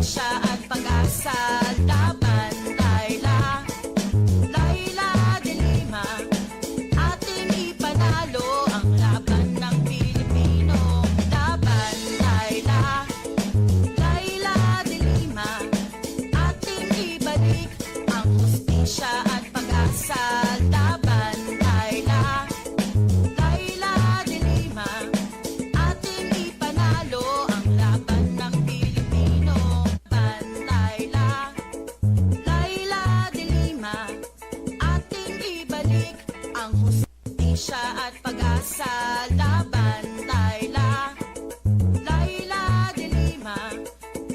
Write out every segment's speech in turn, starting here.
hustisya at pag-asa. Laban, Laila, Laila de Lima, ating ipanalo ang laban ng Pilipino. Laban, Laila, Laila de Lima, ating ibalik ang hustisya at pag-asa. Laban, Laila, Laila de Lima, ating ipanalo ang laban ng Pilipino. Laban, Laila, Laila de Lima, ating ibalik ang hustisya at pag-asa. Laban, Laila, Laila de Lima,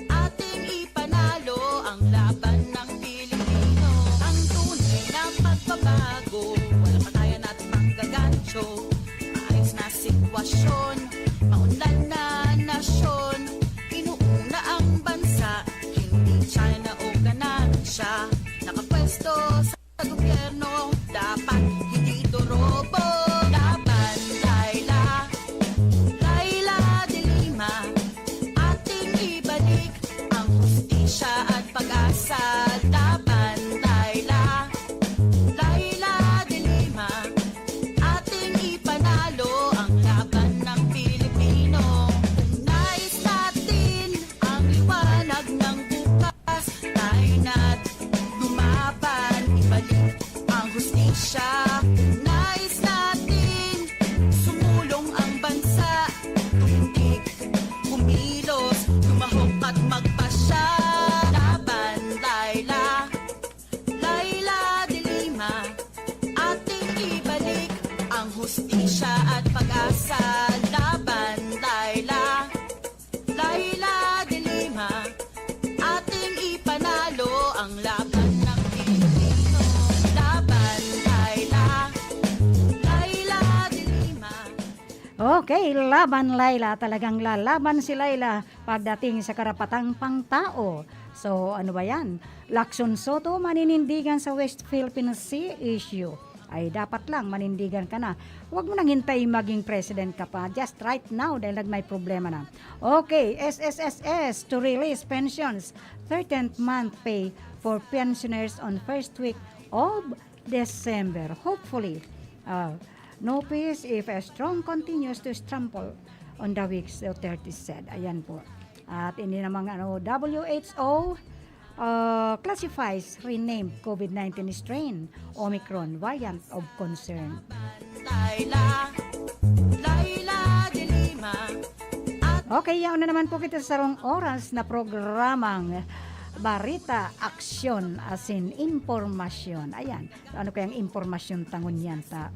ating ipanalo ang laban ng Pilipino. Ang tunay na pagbabago, walang patayan at manggagancho. Maayos na sitwasyon, maunlad na nasyon. Inuuna ang bansa, hindi China o ganansya. Nakapwesto sa gobyerno, dapat hindi dorobo. Laban, Laila, Laila de Lima, ating ibalik ang hustisya at pag-asa. Laban, Laila, Laila de Lima, ating ipanalo ang laban ng Pilipino. Kung nais natin ang liwanag ng bukas, tayo na't lumaban, ibalik ang hustisya. Kung nais natin sumulong ang bansa, tumindig, kumilos, lumahok at magpasya. Laban, Laila, Laila de Lima, ating ibalik ang hustisya at pag-asa. Laban, Laila, Laila de Lima, ating ipanalo ang laban ng Pilipino. Laban, Laila, Laila de Lima. Okay, laban Laila. Talagang lalaban si Laila pagdating sa karapatang pangtao. So, ano ba yan? Lacson Soto, maninindigan sa West Philippine Sea issue. Ay, dapat lang, manindigan ka na. Huwag mo nang hintay maging president ka pa. Just right now, dahil may problema na. Okay, SSSS to release pensions. 13th month pay for pensioners on first week of December. Hopefully, no peace if a strong continues to trample on the weeks, Duterte said. Ayan po. At hindi namang WHO classifies renamed COVID-19 strain Omicron variant of concern. Laila, Laila de Lima. Okay, yaon na naman po kita sa sarong oras na programang Barita Aksyon as in Impormasyon. Ayan, ano kayang impormasyon tangon yan ta?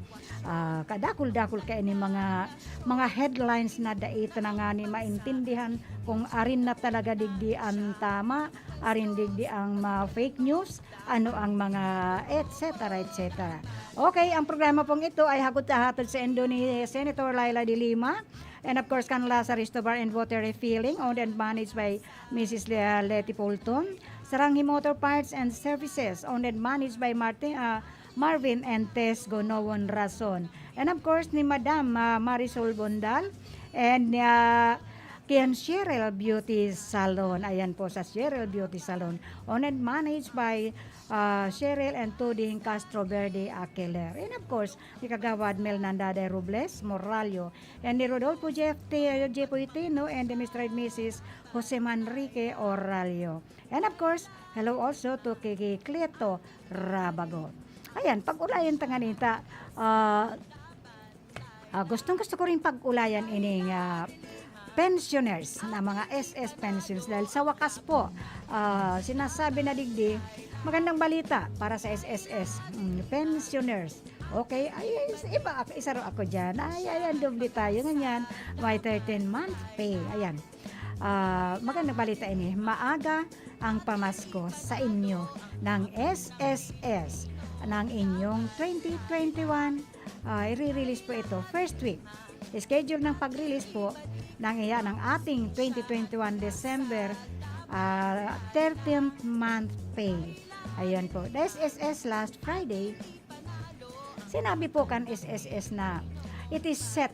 Kadakul-dakul kayo ni mga headlines na daita na nga ni maintindihan kung arin na talaga digdi ang tama, arin digdi ang fake news, ano ang mga etc. etc. Okay, ang programa pong ito ay hagot-hatod sa endo ni Senator Laila de Lima. And of course, kanla sa Risto Bar and Water Refilling, owned and managed by Mrs. Letty Polton. Saranghi Motor Parts and Services, owned and managed by Marvin and Tess Gonowon Rason. And of course, ni Madam Marisol Bondal and Kian Cheryl Beauty Salon. Ayan po sa Cheryl Beauty Salon, owned and managed by Cheryl and Tuding Castro Verde Akeler. And of course, ni Kagawad Mel Nandade Robles Moralio and ni Rodolfo Jepoitino and Mr. and Mrs. Jose Manrique Oralio. And of course, hello also to Kiki Cleto Rabago. Ayan, pag-ulayan tanganita, gustong-gusto ko rin pag-ulayan ining pensioners na mga SS pensions dahil sa wakas po, sinasabi na digdi, magandang balita para sa SSS pensioners. Okay, ay iba isa ro ako diyan. Ayan, doble tayo ganyan. May 13-month pay. Ayan. Magandang balita ini. Maaga ang pamasko sa inyo ng SSS ng inyong 2021. I-release po ito first week. Schedule ng pag-release po ng ating 2021 December 13th month pay. Ayan po. The SSS last Friday, sinabi po kan SSS na it is set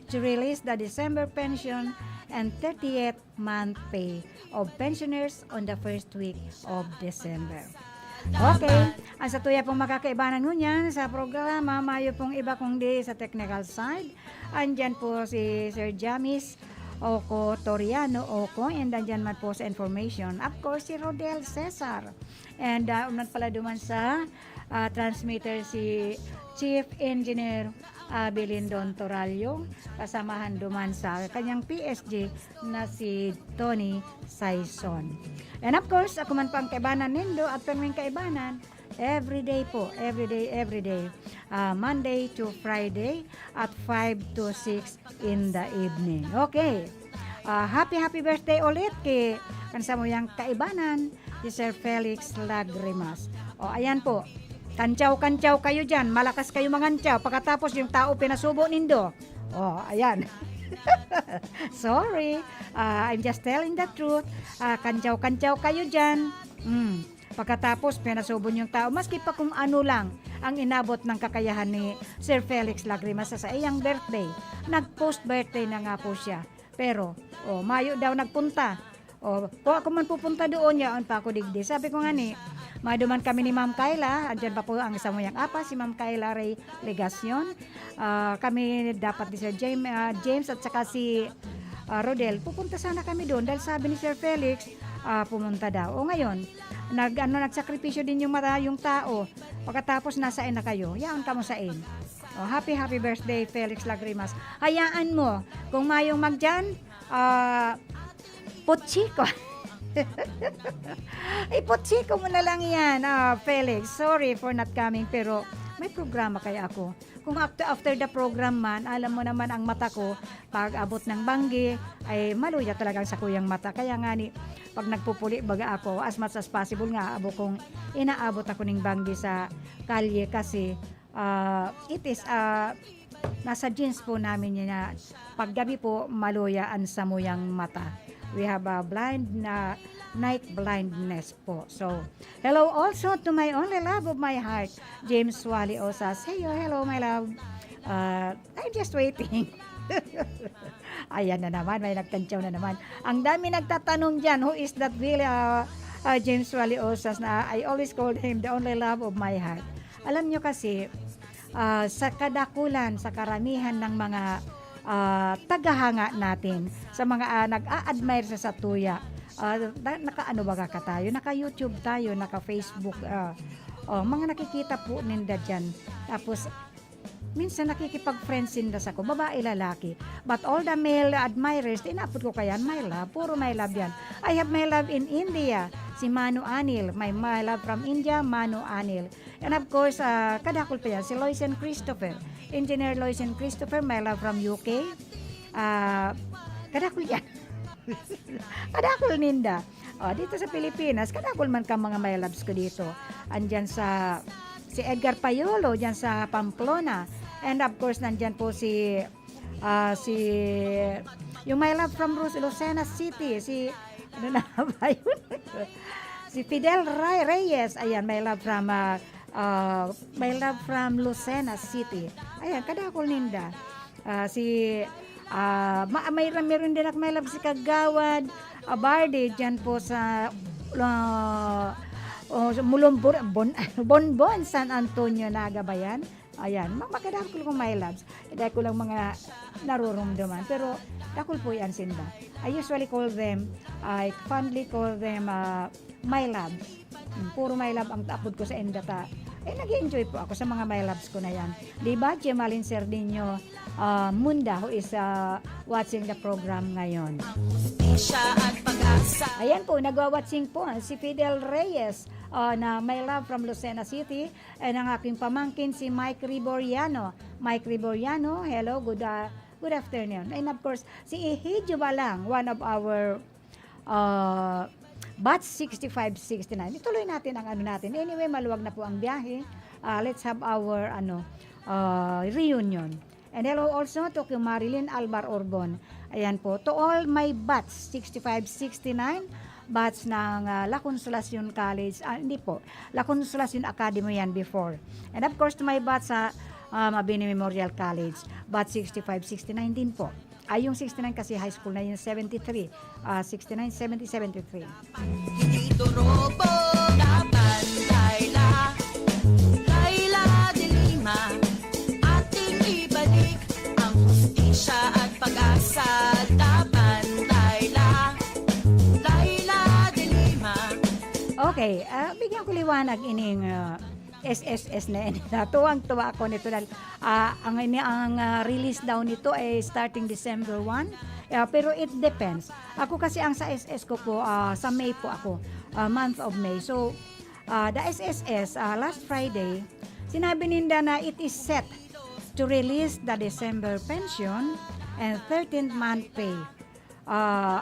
to release the December pension and 30th month pay of pensioners on the first week of December. Okay, ang sa tuya pong makakaibanan ngunyan sa programa, mayo pong iba kong di sa technical side. Andyan po si Sir Jamis Oko Toriano Oko, and andyan man po sa information. Of course, si Rodel Cesar. And unang pala duman sa transmitter si Chief Engineer Belindon Toralyo, kasamahan duman sa kanyang PSG na si Tony Saison. And of course, ako man pang kaibanan nindo at pangming kaibanan, every day po, every day, Monday to Friday at 5 to 6 in the evening. Okay, happy birthday ulit kay kansa mo yung kaibanan, si Sir Felix Lagrimas. O ayan po, Kantsaw kayo dyan, malakas kayo mangantsaw, pagkatapos yung tao pinasubo nindo. Oh, ayan. Sorry, I'm just telling the truth. Kantsaw kayo dyan. Pagkatapos pinasubo yung tao, maski pa kung ano lang ang inabot ng kakayahan ni Sir Felix Lagrimas sa iyang birthday. Nag-post birthday na nga po siya. Pero, Mayo daw nagpunta. Kung ako man pupunta doon, yaon pa ako digdi. Sabi ko nga ni, maduman kami ni Ma'am Kayla, andyan pa po ang isa mo yung apa, si Ma'am Kayla Ray Legacion. Kami dapat ni Sir James at saka si Rodel, pupunta sana kami doon dahil sabi ni Sir Felix, pumunta daw. O ngayon, nagsakripisyo din yung tao. Pagkatapos nasain na kayo, yaon ka mo sain. Happy birthday Felix Lagrimas. Hayaan mo, kung mayong magdyan, Pochiko. Ipotsiko mo na lang yan, Felix. Sorry for not coming, pero may programa kaya ako. Kung after the program man, alam mo naman ang mata ko, pag abot ng banggi, ay maluya talagang sa kuyang mata. Kaya nga ni, pag nagpupuli baga ako, as much as possible nga, kung inaabot ako ng banggi sa kalye kasi it is nasa jeans po namin yun na paggabi po maluyaan sa muyang mata. We have a night blindness po. So, hello also to my only love of my heart, James Wally Osas. Hey, hello my love. I'm just waiting. Ayan na naman, may nagkantsaw na naman. Ang dami nagtatanong dyan, who is that really James Wally Osas na I always called him the only love of my heart. Alam nyo kasi, sa kadakulan, sa karamihan ng mga tagahanga natin, sa mga nag-a-admire sa Satuya, naka-ano baga ka tayo, naka-YouTube tayo, naka-Facebook, mga nakikita po ninda dyan. Tapos, minsan nakikipag-friends din sa ko, babae, lalaki. But all the male admirers, inapot ko kaya, my love, puro my love yan. I have my love in India, si Manu Anil. My love from India, Manu Anil. And of course, kadakol pa yan, si Loisen Christopher. Engineer Loisen Christopher, my love from UK. Kadakol yan. Kadakol ninda. Dito sa Pilipinas, kadakol man ka mga my loves ko dito. Andyan si Edgar Payolo, dyan sa Pamplona. And of course, nandyan po yung my love from Lucena City, ano na ba yun? Si Fidel Reyes, ayan, my love from Lucena City. Ayan, kadakol ninda. Mayroon din ako my love si Kagawad Barde, dyan po sa Bonbon, San Antonio, Nagabayan. Ayan, makadakol ko my loves. Dahil ko lang mga narurumdaman. Pero, dakol po yan sinda. I usually call them, I fondly call them my love. Puro my love ang tapod ko sa endata. Nag-enjoy po ako sa mga my loves ko na yan. Diba, Jemalyn Serdinio Munda, who is watching the program ngayon. Ayan po, nagwa-watching po si Fidel Reyes na my love from Lucena City, and ang aking pamangkin si Mike Riboriano. Mike Riboriano, hello, good afternoon. And of course, si Ehidjo Balang, one of our batch 6569. Ituloy natin ang ano natin. Anyway, maluwag na po ang biyahe. Let's have our reunion. And hello also to Marilyn Albar Orbon. Ayan po, to all my batch 6569, batch ng La Consolacion College, hindi po, La Consolacion Academy yan before. And of course, to my batch sa Mabini Memorial College, batch 6569 din po. Ay, yung 69 kasi high school na yung 73. 69, 70, 73. Hindi ito robo, laban, Laila, Laila de Lima. Ating ibalik ang hustisya at pag-asa. Laban, Laila, Laila de Lima. Okay, bigyan ko liwanag ining SSS na yan. Tuwang-tuwa ako nito dahil ang release daw nito ay starting December 1. Pero it depends. Ako kasi ang sa SS ko po, sa May po ako, month of May. So, the SSS, last Friday, sinabi ninda na it is set to release the December pension and 13th month pay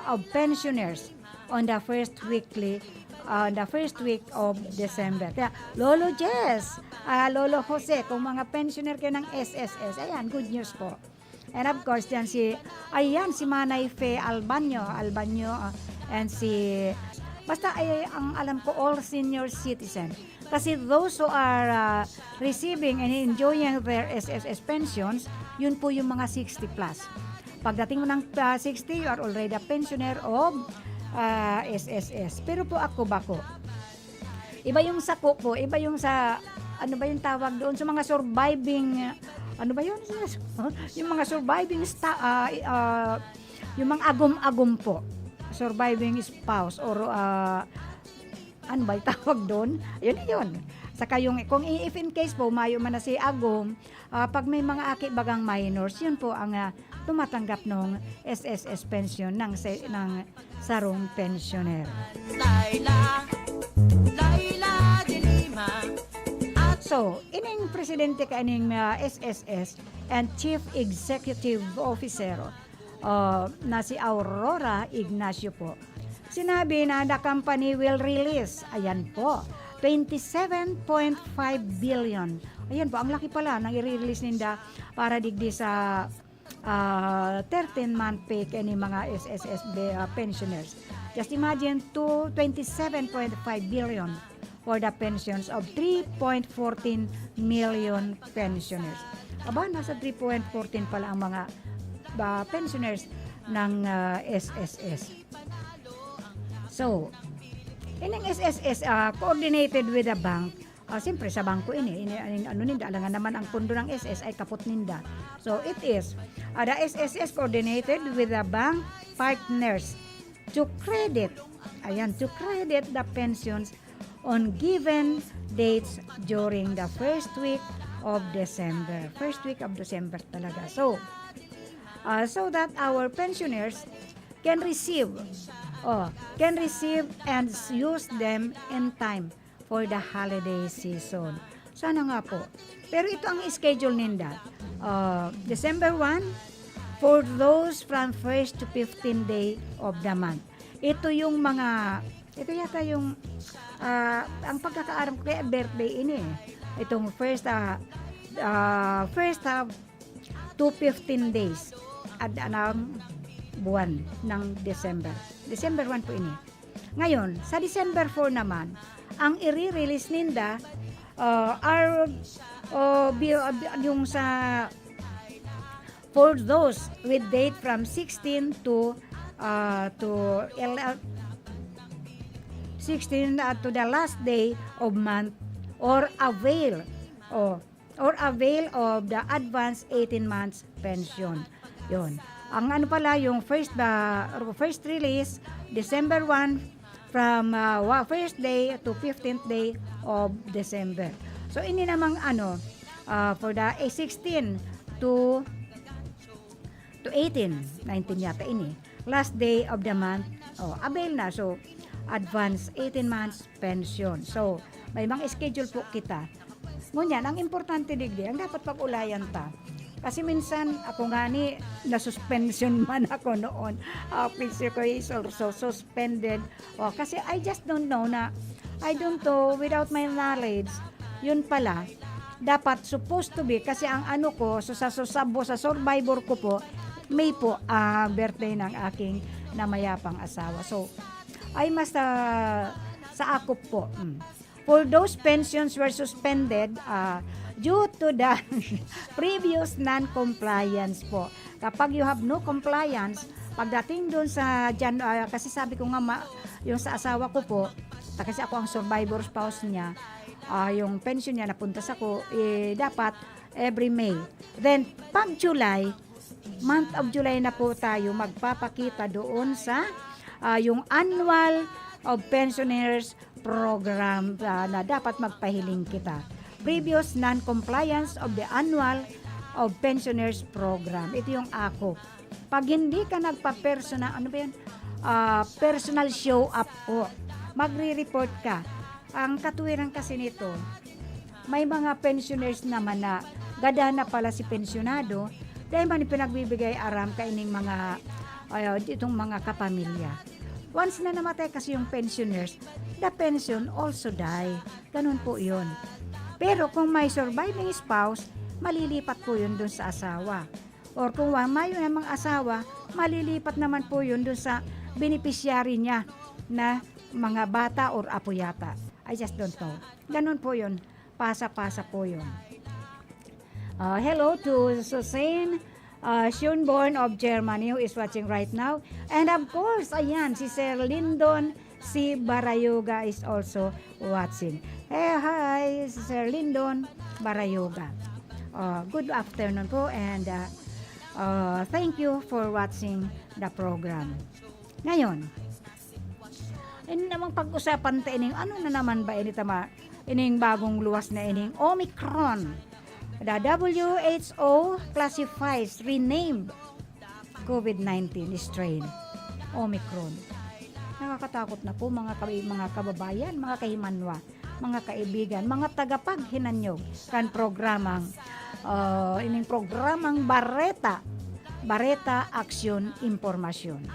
of pensioners on the first week of December. Kaya, Lolo Jess, Lolo Jose, kung mga pensioner kayo ng SSS, ayan, good news po. And of course, yan si Manay Fe Albanyo, and basta ang alam ko, all senior citizen. Kasi those who are receiving and enjoying their SSS pensions, yun po yung mga 60 plus. Pagdating mo ng 60, you are already a pensioner of SSS. Pero po ako bako. Iba yung sa ko, iba yung sa ano ba yung tawag doon sa mga surviving ano ba yun? Yung mga surviving yung mga agom-agom po. Surviving spouse or ano ba yung tawag doon? Yun. Saka yung kung if in case po mayo man na si agom, pag may mga aki bagang minors, yun po ang tumatanggap ng SSS pension ng sarong pensioner. Laila, Laila de Lima. So, ining presidente kaning SSS and Chief Executive Officer na si Aurora Ignacio po. Sinabi na the company will release, ayan po, 27.5 billion. Ayan po, ang laki pala nang i-release ninda para digdi sa 13-month pay kani mga SSS pensioners. Just imagine 27.5 billion for the pensions of 3.14 million pensioners. Aba, nasa 3.14 pala ang mga pensioners ng SSS. So, ining SSS coordinated with the bank. Siyempre sa bangko ano ninda, alangan naman ang pondo ng SS ay kapot ninda. So it is the SSS coordinated with the bank partners to credit the pensions on given dates during the first week of December. First week of December talaga. So that our pensioners can receive and use them in time for the holiday season. Sana nga po. Pero ito ang schedule ninda. December 1 for those from 1st to 15th day of the month. Ito yata yung ang pagkakaaram ko kaya birthday ini. Itong first to 15 days at buwan ng December. December 1 po ini. Ngayon, sa December 4 naman, ang i-release ninda yung sa for those with date from 16 to 16 to the last day of month or avail of the advance 18 months pension. Yun. Ang ano pala yung first release December 1 from first day to 15th day of December. So ini namang for the 16 to 18, 19 yata ini. Last day of the month, avail na. So advance 18 months pension. So may mga schedule po kita. Ngunyan, ang importante digdi, ang dapat pag-ulayan ta. Kasi minsan, ako nga ni, na-suspension man ako noon. Picture ko is also suspended. Kasi I just don't know without my knowledge, yun pala, dapat supposed to be, kasi ang ano ko, sa survivor ko po, May po, birthday ng aking namayapang asawa. So, ay mas sa akop po. for those pensions were suspended due to the previous non-compliance po. Kapag you have no compliance, pagdating doon sa kasi sabi ko nga yung sa asawa ko po, kasi ako ang survivor spouse niya, yung pension niya napunta sa ko, dapat every May. Then pag July, month of July na po tayo magpapakita doon sa yung annual of pensioners program na dapat magpahiling kita. Previous non-compliance of the annual of pensioners program. Ito yung ako. Pag hindi ka nagpa-personal, personal show up po, magre-report ka. Ang katuwiran kasi nito, may mga pensioners naman na gada na pala si pensionado, dahil man pinagbibigay aram kaining mga itong mga kapamilya. Once na namatay kasi yung pensioners, the pension also die. Ganun po yun. Pero kung may surviving spouse, malilipat po yun dun sa asawa. Or kung may namang asawa, malilipat naman po yun dun sa beneficiary niya na mga bata or apo yata. I just don't know. Ganun po yun. Pasa-pasa po yun. Hello to Susanne Schoenborn of Germany who is watching right now. And of course, ayan, si Sir Lyndon si Barayoga is also watching. Hey, hi, Sir Lyndon Barayoga. Good afternoon po and thank you for watching the program. Ngayon, ini namang pag-usapan ta ining ano na naman ba ini tama ining bagong luwas na ining Omicron. The WHO classifies renamed COVID-19 strain Omicron. Nakakatakot na po mga kababayan, mga kahimanwa, mga kaibigan, mga tagapaghinanyog kan programang ining programang Bareta Aksyon Impormasyon.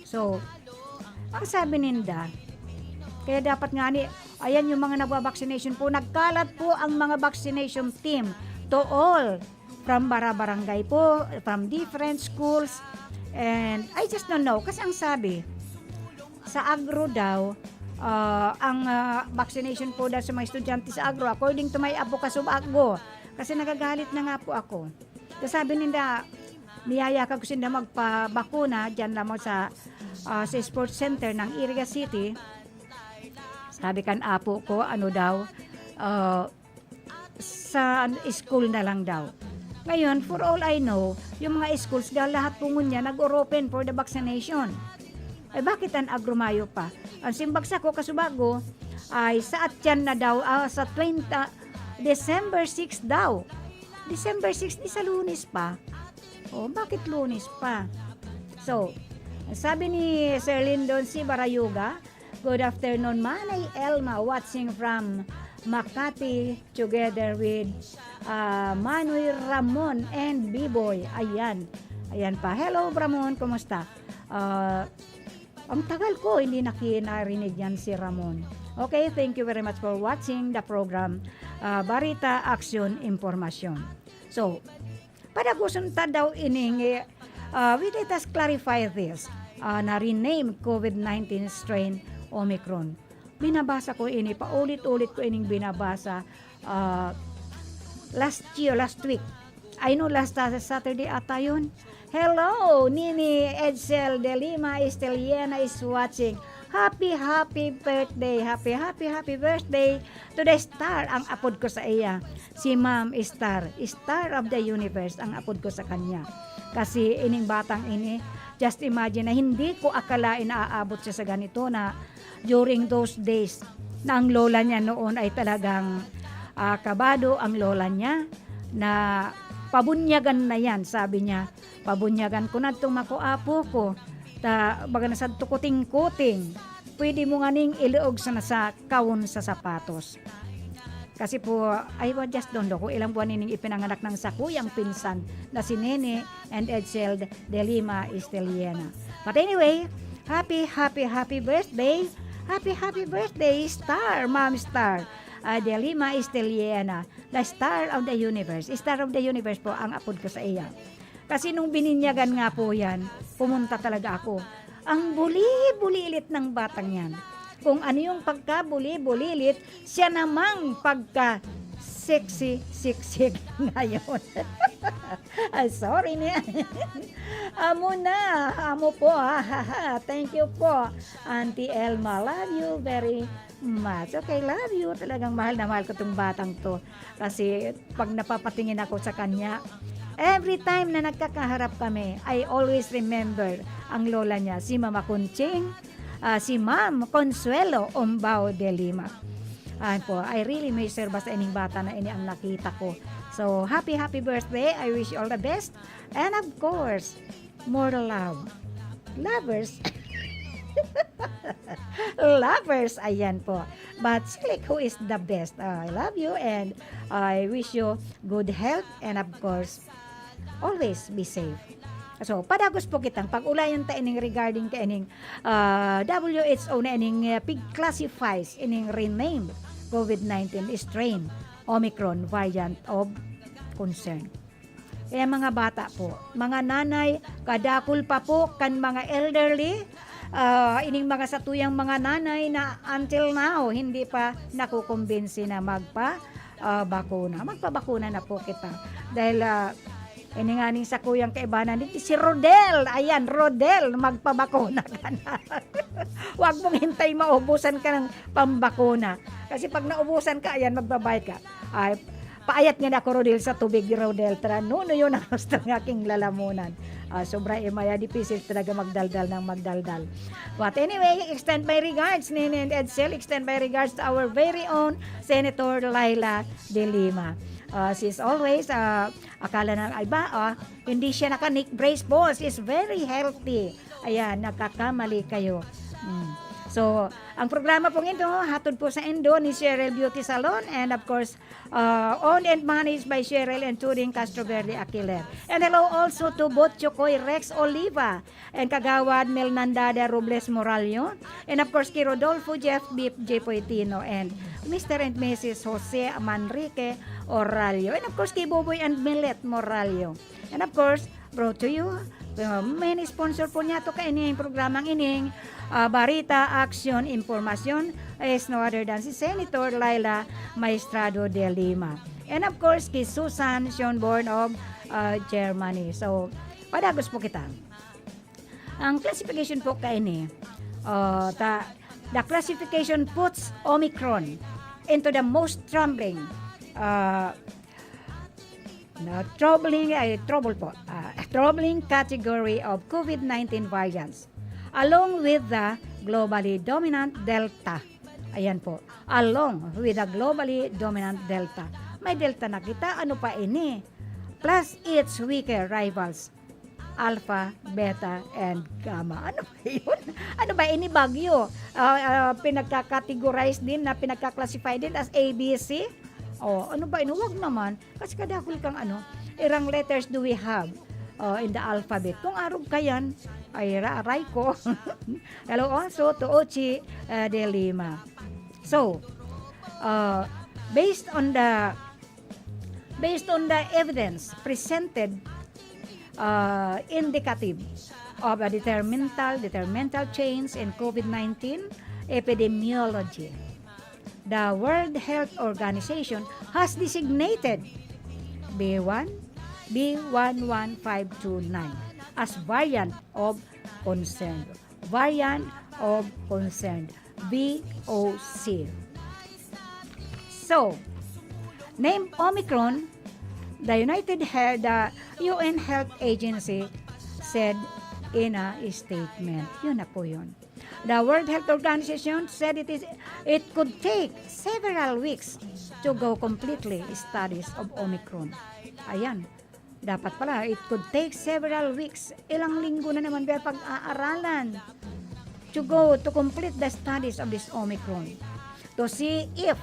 So, ang sabi ninda, kaya dapat nga ayan yung mga nagwa-vaccination po, nagkalat po ang mga vaccination team to all from barangay po, from different schools, and I just don't know, kasi ang sabi, sa agro daw, ang vaccination po daw sa mga estudyante sa agro, according to my apo kasubaggo, kasi nagagalit na nga po ako. Kasi sabi nila, niyaya ka ko sinda magpabakuna dyan lamang sa sports center ng Iriga City. Sabi kan apo ko, ano daw, sa school na lang daw. Ngayon, for all I know, yung mga schools daw lahat po niya nag-open for the vaccination. Eh bakit ang agrumayo pa? Ang simbagsa ko kasubago ay sa atyan na daw sa December 6 daw. December 6 sa Lunes pa. Oh, bakit Lunes pa? So, sabi ni Sir Lyndon C. Barayoga, good afternoon, Manay Elma watching from Makati together with Manuel Ramon and B-Boy. Ayan pa. Hello Ramon, kumusta? Ang tagal ko hindi nakinarinig yan si Ramon. Okay, thank you very much for watching the program Barita Aksyon Impormasyon. So, padagusun ta daw ining let us clarify this na rename COVID-19 strain Omicron. Binabasa ko ini, paulit-ulit ko ining binabasa last week. I know last Saturday ata yun. Hello, Nini Edsel de Lima Esteliana is watching. Happy birthday. Happy birthday to the star ang apod ko sa iya. Si Ma'am Star of the universe ang apod ko sa kanya. Kasi ining batang ini, just imagine na hindi ko akalain na aabot siya sa ganito na during those days na ang lola niya noon ay talagang kabado ang lola niya na pabunyagan na yan, sabi niya. Pabunyagan ko na itong makuapo ko. Baga na sa tukuting-kuting, pwede mo nga ning iluog sa nasa kawon sa sapatos. Kasi po, I just don't know kung ilang buwan nining ipinanganak ng sakuyang pinsan na si Nene and Edsel de Lima Esteliana. But anyway, happy birthday. Happy birthday, Star, Ma'am Star. De Lima Esteliana, the star of the universe. Star of the universe po ang apod ko sa iya. Kasi nung bininyagan nga po yan, pumunta talaga ako. Ang buli-bulilit ng batang yan. kung ano yung pagkabuli-bulilit, siya namang pagka sexy ngayon. Sorry niya. Amo po. Thank you po. Auntie Elma, love you very much. Okay, love you. Talagang mahal na mahal ko tong batang to. Kasi pag napapatingin ako sa kanya, every time na nagkakaharap kami, I always remember ang lola niya, si Mama Kunching, si Ma'am Consuelo Umbao de Lima. Po, I really miss her basta ining bata na ini ang nakita ko. So, happy birthday. I wish you all the best. And of course, more love. Lovers. Lovers, ayan po. But Slick, who is the best? I love you and I wish you good health and of course, always be safe. So, padagos po kitang pag-ulayan ta ining regarding ka ining WHO na ining classifies ining renamed COVID-19 strain Omicron variant of concern. Kaya mga bata po, mga nanay, kadakul pa po kan mga elderly, ining mga satuyang mga nanay na until now hindi pa nakukumbinsi na bakuna. Magpabakuna na po kita. Dahil ini nga ning sa kuyang kaibanan dito si Rodel. Ayan, Rodel, magpabakuna ka na. Huwag mong hintay maubusan ka ng pambakuna. Kasi pag naubusan ka, ayan, magbabayad ka. Ay, paayat nga na ako, Rodel, sa tubig, Rodel. Tara, nuno yun ang gusto ng aking lalamunan. Sobra imaya difícil talaga magdaldal ng magdaldal. But anyway, extend my regards, Nene and Edsel. Extend my regards to our very own Senator Laila de Lima. She's always, akala na iba, hindi siya naka-neck brace po. She's very healthy. Ayan, nakakamali kayo. So, ang programa pong ito, hatod po sa Indo ni Cheryl Beauty Salon and of course, owned and managed by Cheryl and Turing Castroverde Aquiler. And hello also to both Chokoy Rex Oliva and Kagawad Mel Nandada Robles Moralio and of course, kay Rodolfo Jeff Beep J. Poitino and Mr. and Mrs. Jose Manrique Oralio and of course, kay Boboy and Millet Moralio. And of course, brought to you, many sponsor po niya to kaining programang ining Barita Action Informasyon is no other than si Senator Laila Maestrado de Lima. And of course, kay Susan Schonborn of Germany. So, padagos po kita. Ang classification po kaini, the classification puts Omicron into the most troubling category of COVID-19 variants along with the globally dominant Delta. Ayan po. Along with the globally dominant Delta. May Delta na kita. Ano pa ini? Plus its weaker rivals. Alpha, Beta, and Gamma. Ano ba yun? Ano ba ini bagyo? Pinagka-categorize din na pinagka-classify din as ABC? Ano ba ini? Huwag naman. Kasi kadakul kang irang letters do we have in the alphabet. Kung arog ka yan, ay aray ko. Hello also to Ochi de Lima. So, based on the evidence presented indicative of a detrimental change in COVID-19 epidemiology, the World Health Organization has designated B11529 as variant of concern. Variant of concern. VOC. So, named Omicron, the UN Health Agency said in a statement. Yun na po yun. The World Health Organization said it could take several weeks to go completely studies of Omicron. Ayan. Dapat pala, it could take several weeks. Ilang linggo na naman kaya pag-aaralan to complete the studies of this Omicron. To see if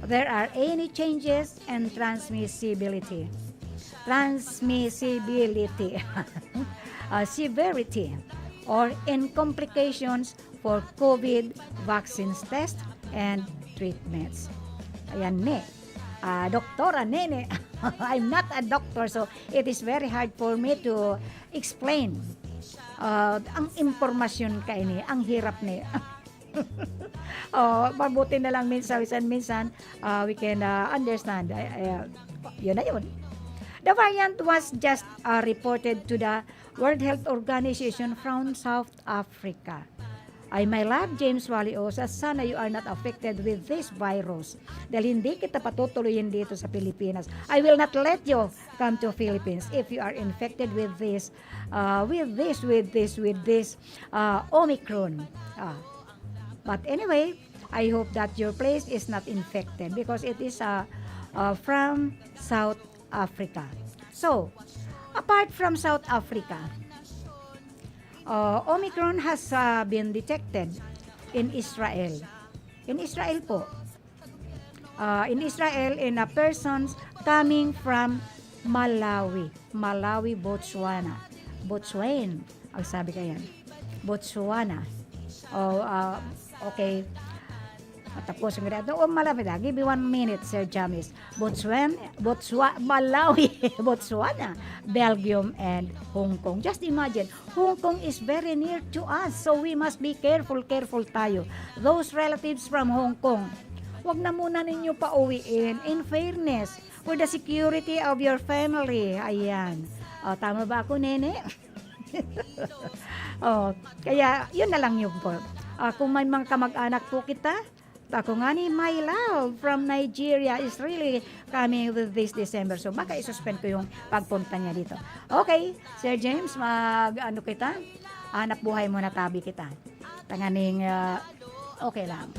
there are any changes and transmissibility, severity, or in complications for COVID vaccines test and treatments. Ayan Doktora Nene. I'm not a doctor, so it is very hard for me to explain ang impormasyon kaini, ang hirap ni. Mabuti na lang minsan we can understand. Yun na yun. The variant was just reported to the World Health Organization from South Africa. My love, James Waliosa, sana you are not affected with this virus. Dahil hindi kita patutuloyin dito sa Pilipinas. I will not let you come to Philippines if you are infected with this Omicron. But anyway, I hope that your place is not infected because it is from South Africa. So, apart from South Africa, Omicron has been detected in Israel. In Israel po. In Israel, in persons coming from Malawi, Botswana. Ang sabi ka yan. Botswana. Okay. Tapos ang ganito, malapit na. Give me 1 minute, Sir Jamis. Malawi, Botswana, Belgium, and Hong Kong. Just imagine, Hong Kong is very near to us, so we must be careful tayo. Those relatives from Hong Kong, wag na muna ninyo pauwiin. In fairness, for the security of your family. Ayan. Tama ba ako, nene? Kaya, yun na lang yung po. Kung may mga kamag-anak po kita, ako nga ni my love from Nigeria is really coming with this December. So baka isuspend ko yung pagpunta niya dito. Okay, Sir James, kita? Hanap buhay muna tabi kita. Tanganing, okay lang.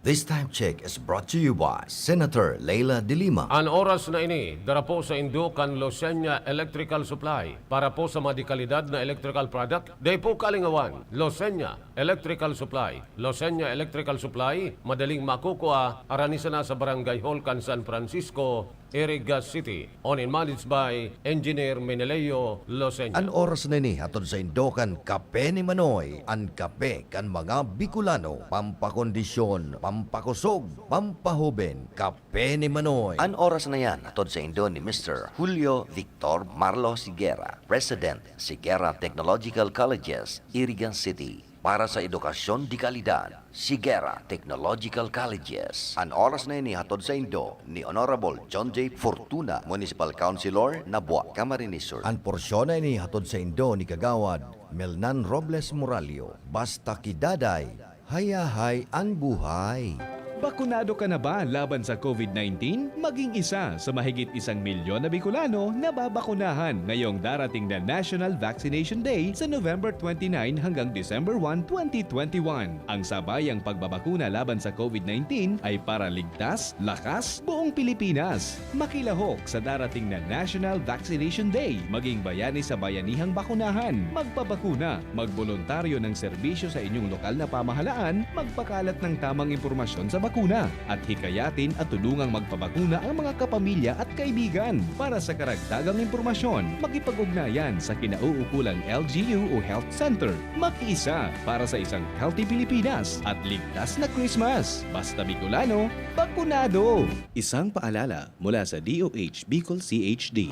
This time check is brought to you by Senator Leila de Lima. Ang oras na ini, dara po sa Indukan Losenya Electrical Supply para po sa madikalidad na electrical product. Day po kalingawan, Losenya Electrical Supply. Losenya Electrical Supply, madaling makukuha, aranisa na sa Barangay Holcan, San Francisco, Irigas City. Owned and managed by Engineer Meneleo Losenya. Ang oras na ini hatod sa Indukan Kape ni Manoy. Ang kape kan mga Bicolano, pampakondisyon, pampakusog, pampahuben, Kape ni Manoy. Ang oras na yan atod sa Indo ni Mr. Julio Victor Marlo Sigera, President, Sigera Technological Colleges, Irigan City. Para sa edukasyon di kalidad, Sigera Technological Colleges. Ang oras na ini hatod sa Indo ni Honorable John J. Fortuna, Municipal Councilor, Nabua, Camarinesur. Ang porsyon na ini hatod sa Indo ni Kagawad Melnan Robles Moralio. Basta kidaday, hayahay ang buhay. Bakunado ka na ba laban sa COVID-19? Maging isa sa mahigit 1 milyon na Bicolano na babakunahan ngayong darating na National Vaccination Day sa November 29 hanggang December 1, 2021. Ang sabayang pagbabakuna laban sa COVID-19 ay para ligtas, lakas, buong Pilipinas. Makilahok sa darating na National Vaccination Day. Maging bayani sa bayanihang bakunahan. Magpabakuna, magboluntaryo ng serbisyo sa inyong lokal na pamahalaan, magpakalat ng tamang impormasyon sa bakuna at hikayatin at tulungang magpabakuna ang mga kapamilya at kaibigan. Para sa karagdagang impormasyon, makipag-ugnayan sa kinauukulang LGU o Health Center. Makiisa para sa isang healthy Pilipinas at ligtas na Christmas. Basta Bicolano, bakunado! Isang paalala mula sa DOH Bicol CHD.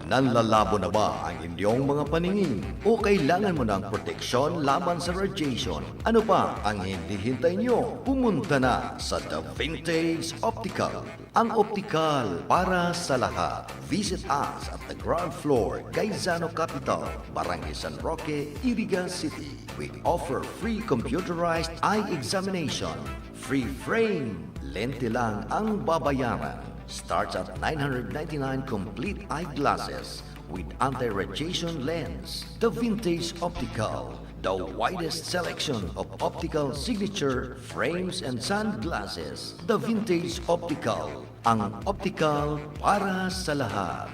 Nanlalabo na ba ang inyong mga paningin? O kailangan mo ng proteksyon laban sa radiation? Ano pa ang hinihintay nyo? Pumunta na sa The Vintage Optical. Ang optical para sa lahat. Visit us at the ground floor, Gaisano Capital, Barangay San Roque, Irigan City. We offer free computerized eye examination. Free frame. Lente lang ang babayaran. Starts at 999 complete eyeglasses with anti-radiation lens. The Vintage Optical, the widest selection of optical signature frames and sunglasses. The Vintage Optical, ang optical para sa lahat.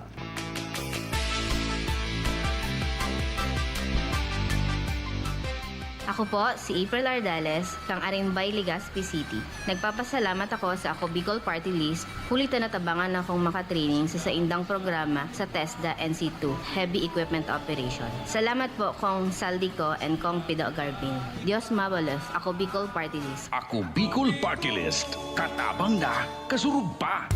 Ako po, si April Ardales, kang Arimbay, Legazpi City. Nagpapasalamat ako sa Ako Bicol Party List, kulit na natabangan akong makatraining sa saindang programa sa TESDA NC2, Heavy Equipment Operation. Salamat po kong Saldico and kong Pido Garbin. Dios mabalos, Ako Bicol Party List. Ako Bicol Party List. Katabang na, kasurug pa.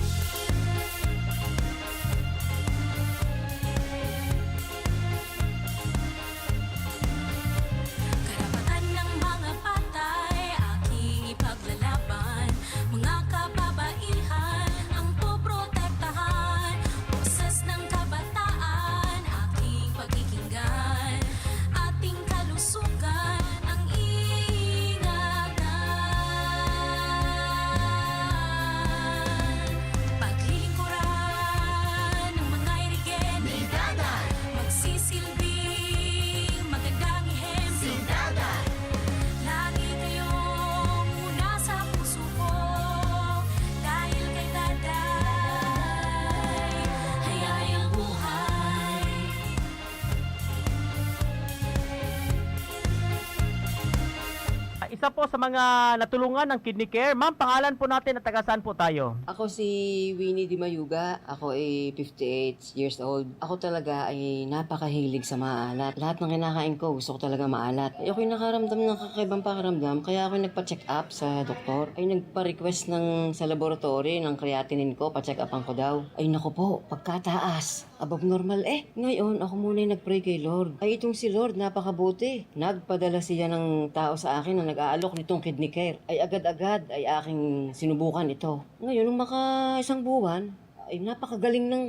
isa po sa mga natulungan ng Kidney Care. Ma'am, pangalan po natin at taga saan po tayo? Ako si Winnie Di Mayuga. Ako ay 58 years old. Ako talaga ay napakahilig sa maalat. Lahat ng kinakain ko, gusto ko talaga maalat. Ay ako'y nakaramdam ng kakaibang pakiramdam, kaya ako'y nagpa-check up sa doktor. Ay nagpa-request sa laboratory ng creatinine ko, pa-check upan ko daw. Ay naku po, pagkataas. Above normal Ngayon, ako muna yung nag-pray kay Lord. Ay itong si Lord, napakabuti. Nagpadala siya ng tao sa akin na nag-aalok nitong Kidney Care. Ay agad-agad ay aking sinubukan ito. Ngayon, nung maka isang buwan, ay napakagaling ng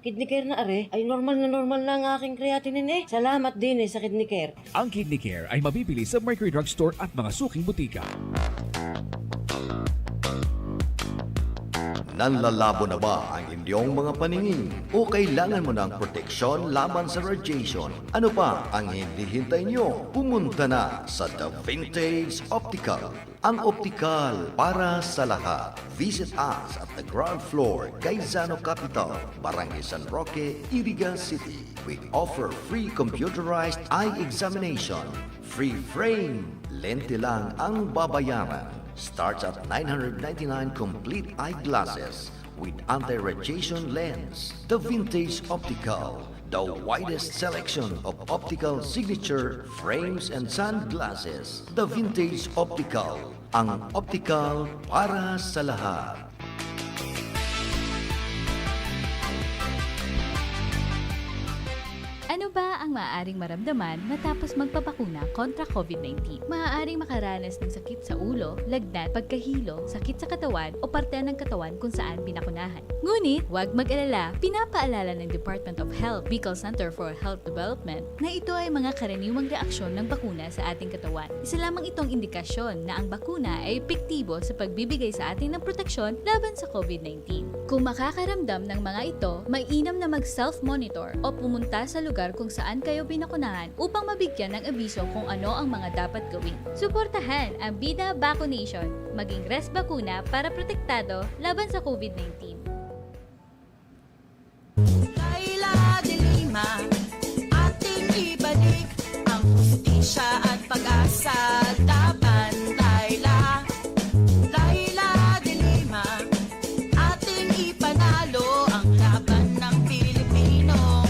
Kidney Care na ay normal na ang aking creatinine Salamat din sa Kidney Care. Ang Kidney Care ay mabibili sa Mercury Drugstore at mga suking butika. Nanlalabo na ba ang inyong mga paningin? O kailangan mo ng proteksyon laban sa radiation? Ano pa ang hindi hintay nyo? Pumunta na sa The Vintage Optical. Ang optical para sa lahat. Visit us at the ground floor, Gaisano Capital, Barangay San Roque, Iriga City. We offer free computerized eye examination. Free frame. Lente lang ang babayaran. Starts at 999 complete eyeglasses with anti-radiation lens. The Vintage Optical, the widest selection of optical signature frames and sunglasses. The Vintage Optical, ang optical para sa lahat. Ano ba ang maaaring maramdaman matapos magpapakuna kontra COVID-19? Maaaring makaranas ng sakit sa ulo, lagnat, pagkahilo, sakit sa katawan o parte ng katawan kung saan binakunahan. Ngunit, huwag mag-alala, pinapaalala ng Department of Health, Bicol Center for Health Development na ito ay mga karaniwang reaksyon ng bakuna sa ating katawan. Isa lamang itong indikasyon na ang bakuna ay epektibo sa pagbibigay sa atin ng proteksyon laban sa COVID-19. Kung makakaramdam ng mga ito, mainam na mag-self-monitor o pumunta sa lugar kung saan kayo binakunahan upang mabigyan ng abiso kung ano ang mga dapat gawin. Suportahan ang Bida Vaccination, maging res bakuna para protektado laban sa COVID-19. Laila de Lima, ating ibalik ang hustisya at pag-asa. Laban, Laila, Laila de Lima, ating ipanalo ang laban ng Pilipino.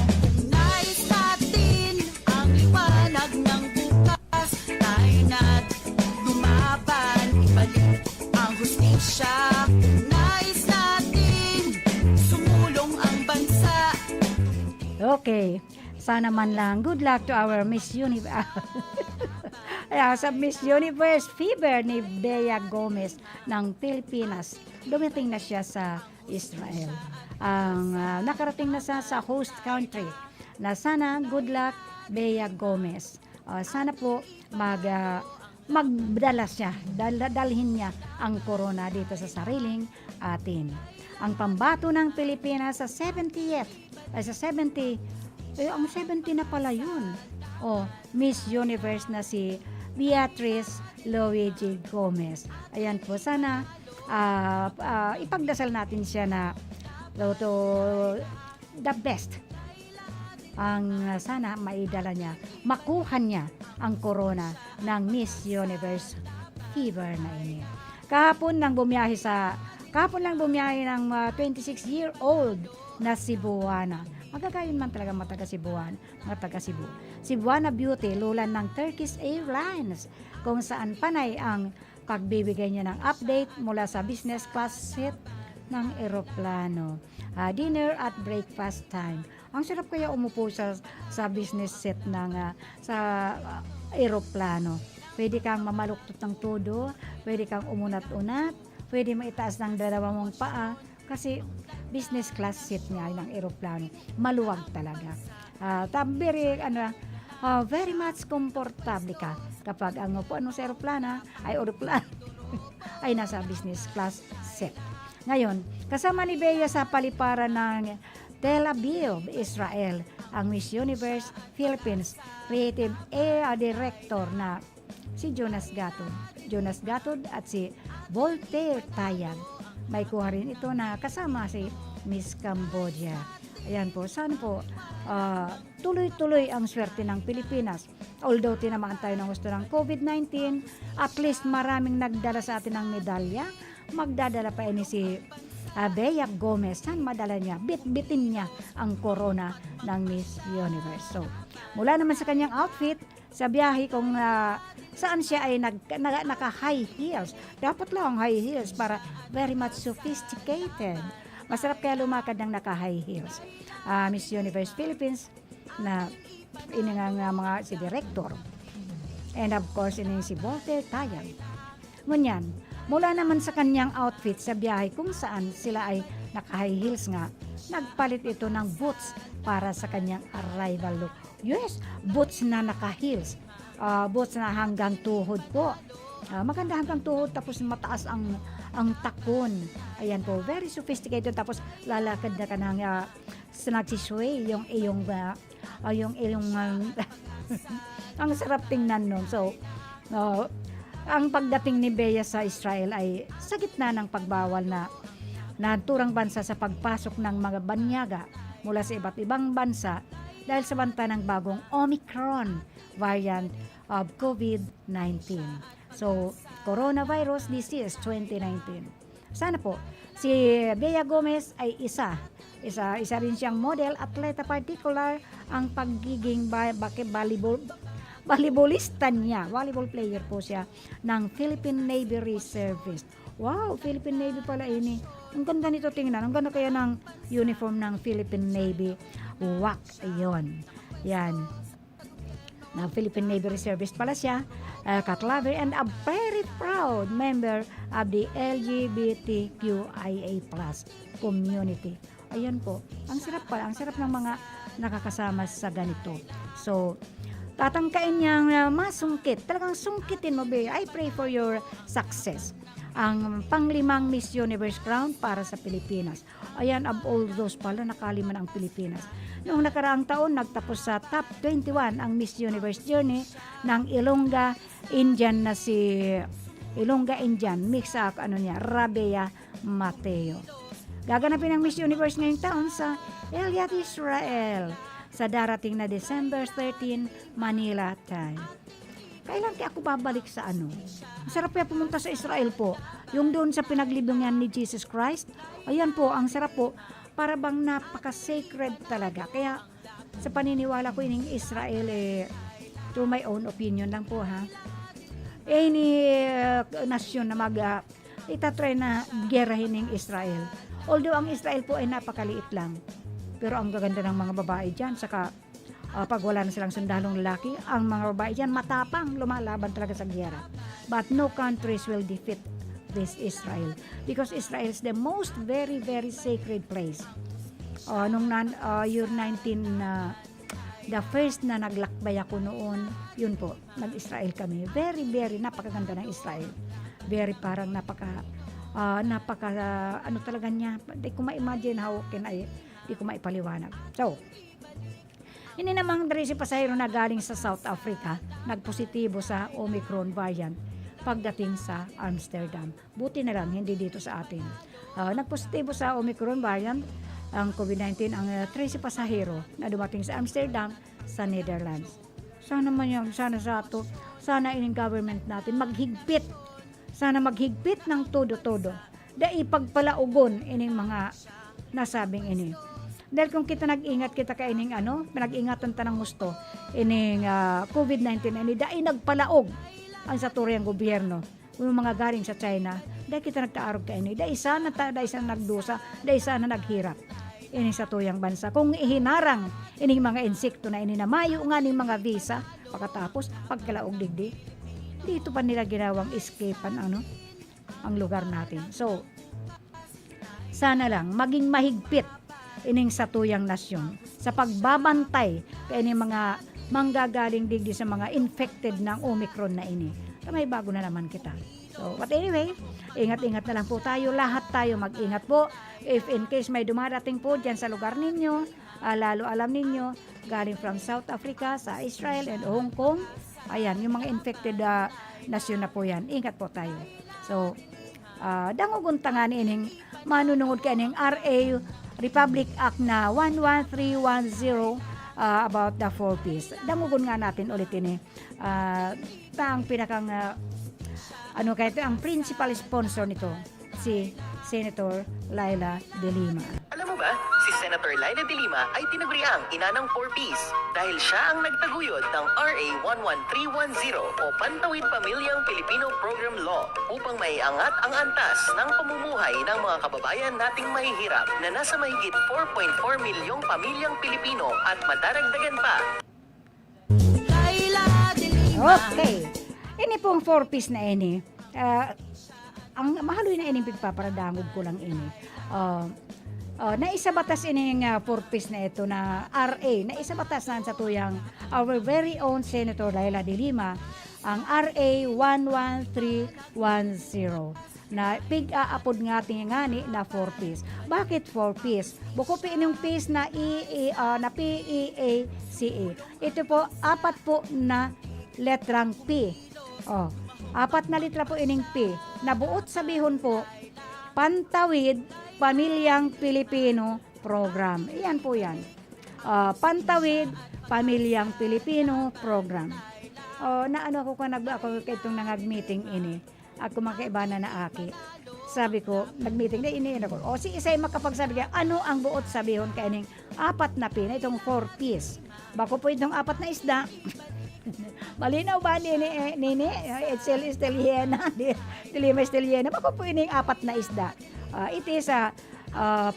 Nais natin ang liwanag ng bukas. Tayo na't lumaban, ibalik ang hustisya. Nais natin sumulong ang bansa. Okay. Sana man lang. Good luck to our Miss Universe. Sa Miss Universe Fever ni Bea Gomez ng Pilipinas. Dumating na siya sa Israel. Nakarating na siya sa host country. Na sana, good luck, Bea Gomez. Sana po magdala siya, dalhin niya ang corona dito sa sariling atin. Ang pambato ng Pilipinas sa 70th, ang 70 na pala yun. Miss Universe na si Beatrice Luigi Gomez. Ayan po, sana ipagdasal natin siya na to the best. Sana maidala niya, makuha niya ang corona ng Miss Universe Fever na ini. Kahapon lang bumiyahe ng 26-year-old na Cebuana. Magagayon man talaga mga taga Cebu. Cebuana Beauty, lulan ng Turkish Airlines, kung saan panay ang pagbibigay niya ng update mula sa business class seat ng eroplano. Dinner at breakfast time. Ang sarap kaya umupo sa business seat ng sa eroplano. Pwede kang mamaluktot ng todo, pwede kang umunat-unat, pwede maitaas ng dalawa mong paa, kasi business class seat niya ng eroplano. Maluwag talaga. Very much komportable ka kapag ang upuan mo sa eroplano ay nasa business class seat. Ngayon, kasama ni Bea sa paliparan ng Tel Aviv, Israel, ang Miss Universe Philippines Creative Director na si Jonas Gatod at si Voltaire Tayag. May kuha rin ito na kasama si Miss Cambodia. Ayan po, sana po tuloy-tuloy ang swerte ng Pilipinas although tinamaan tayo ng gusto ng COVID-19, at least maraming nagdala sa atin ng medalya. Magdadala pa ini si Bea Gomez. Saan madala niya? Bitbitin niya ang corona ng Miss Universe. So, mula naman sa kanyang outfit, sa biyahe kung saan siya ay naka-high heels. Dapat lang high heels para very much sophisticated. Masarap kaya lumakad ng naka-high heels. Miss Universe Philippines na ini nga mga si director. And of course, ini si Walter Tayag. Ngunyan, mula naman sa kanyang outfit sa biyahe kung saan sila ay naka-high heels nga, nagpalit ito ng boots para sa kanyang arrival look. Yes, boots na naka-heels. Boots na hanggang tuhod po. Maganda hanggang tuhod tapos mataas ang takon. Ayan po, very sophisticated. Tapos lalakad na ka ng nagsisway yung iyong ang sarap tingnan nun. So, ang pagdating ni Bea sa Israel ay sa gitna ng pagbawal na naturang bansa sa pagpasok ng mga banyaga mula sa iba't ibang bansa dahil sa banta ng bagong Omicron variant of COVID-19. So, coronavirus disease 2019. Sana po, si Bea Gomez ay isa rin siyang model, atleta, particular ang pagiging volleyballista niya. Volleyball player po siya ng Philippine Navy Reservist. Wow, Philippine Navy pala ini. Ang ganda nito tingnan. Ang ganda kaya ng uniform ng Philippine Navy. Wak, ayun. Yan. Na Philippine Navy Reservist pala siya. Katlaver and a very proud member of the LGBTQIA+ community. Ayan po. Ang sarap pala. Ang sarap ng mga nakakasama sa ganito. So, tatangkain niyang masungkit. Talagang sungkitin mo, Bea. I pray for your success. Ang panglimang Miss Universe crown para sa Pilipinas. Ayan, of all those pala, nakalima na ang Pilipinas. Noong nakaraang taon, nagtapos sa top 21 ang Miss Universe journey ng Ilongga Indian na si Ilongga Indian, mix up, Rabea Mateo. Gaganapin ang Miss Universe ngayong taon sa Eilat, Israel sa darating na December 13, Manila time. Kailan kaya ako babalik sa Masarap kaya pumunta sa Israel po. Yung doon sa pinaglibingan ni Jesus Christ. Ayan po, ang sarap po. Para bang napaka-sacred talaga. Kaya sa paniniwala ko ining Israel, through my own opinion lang po ha. Any nasyon na itatry na gerahin ng Israel. Although ang Israel po ay napakaliit lang. Pero ang gaganda ng mga babae dyan, saka pag wala na silang sundalong lalaki, ang mga babae dyan matapang, lumalaban talaga sa giyera. But no countries will defeat this Israel. Because Israel is the most very, very sacred place. Nung year 19, the first na naglakbay ako noon, yun po, nag-Israel kami. Very, very, napakaganda ng Israel. Very parang ano talaga niya, hindi ko ma-imagine how can I, hindi ko maipaliwanag. So, hindi namang si pasahero na galing sa South Africa, nagpositibo sa Omicron variant pagdating sa Amsterdam. Buti na lang, hindi dito sa atin. Nagpositibo sa Omicron variant ang COVID-19 ang 13 pasahero na dumating sa Amsterdam sa Netherlands. Sana man yan, sana ining government natin maghigpit. Sana maghigpit ng todo-todo. Dahil pagpalaugon ining mga nasabing ini. Dahil kung kita nag-ingat kita ka ining pinag-ingatan ta ng gusto ining COVID-19 ini, dahil nagpalaog ang saturang gobyerno, yung mga galing sa China, dahil kita nagtaarog ka ini, dahil sana nagdusa, dahil sana naghirap ini sa tuyang bansa. Kung ihinarang ining mga insekto na ini na mayo nga ning mga visa, pagkatapos pagkalaog digdi, dito pa nila ginawang escapean ang lugar natin. So, sana lang maging mahigpit ining sa tuyang nasyon sa pagbabantay kay ining mga manggagaling digdi sa mga infected ng Omicron na ini. May bago na naman kita. So, but anyway, ingat-ingat na lang po tayo. Lahat tayo mag-ingat po. If in case may dumarating po dyan sa lugar ninyo, lalo alam ninyo, galing from South Africa, sa Israel and Hong Kong, ayan, yung mga infected nasyon na po yan. Ingat po tayo. So, dangugun tangani ining manunungod ka ining RA Republic Act na 11310 about the 4Ps. Dangugon nga natin ulit ini. Ang pinakang ang principal sponsor nito, si Senator Laila De Lima. Alam mo ba, si Senator Laila De Lima ay tinaguriang ina ng 4Ps dahil siya ang nagtaguyod ng RA 11310 o Pantawid Pamilyang Pilipino Program Law upang maiangat ang antas ng pamumuhay ng mga kababayan nating mahihirap na nasa mahigit 4.4 milyong pamilyang Pilipino at madaragdagan pa. Laila De Lima. Okay. Ini pong 4Ps na ini. Ang mahaloy na ining pagpaparadangog ko lang ini. Naisabatas ining 4Ps na ito na RA. Naisabatas na sa tuyang our very own Senator Laila De Lima, ang RA 11310 na pig-aapod nga tingani na 4Ps. Bakit 4Ps? Buko pa inyong Ps na PEACE. Ito po, 4 po na letrang P. 4 na letra po ining P. Nabuot sabihon po, Pantawid Pamilyang Pilipino Program. Iyan po yan. Pantawid Pamilyang Pilipino Program. Naano ako itong nangag-meeting ini. Ako makaiba na aki. Sabi ko, nag-meeting na ini ako. Si isay makapagsabi kaya, ano ang buot sabihon kaya ining 4 na P na itong 4Ps. Bako po itong 4 na isda. Malinaw ba nini Edsel Esteliena Dilima Esteliena bako po ining 4 na isda. It is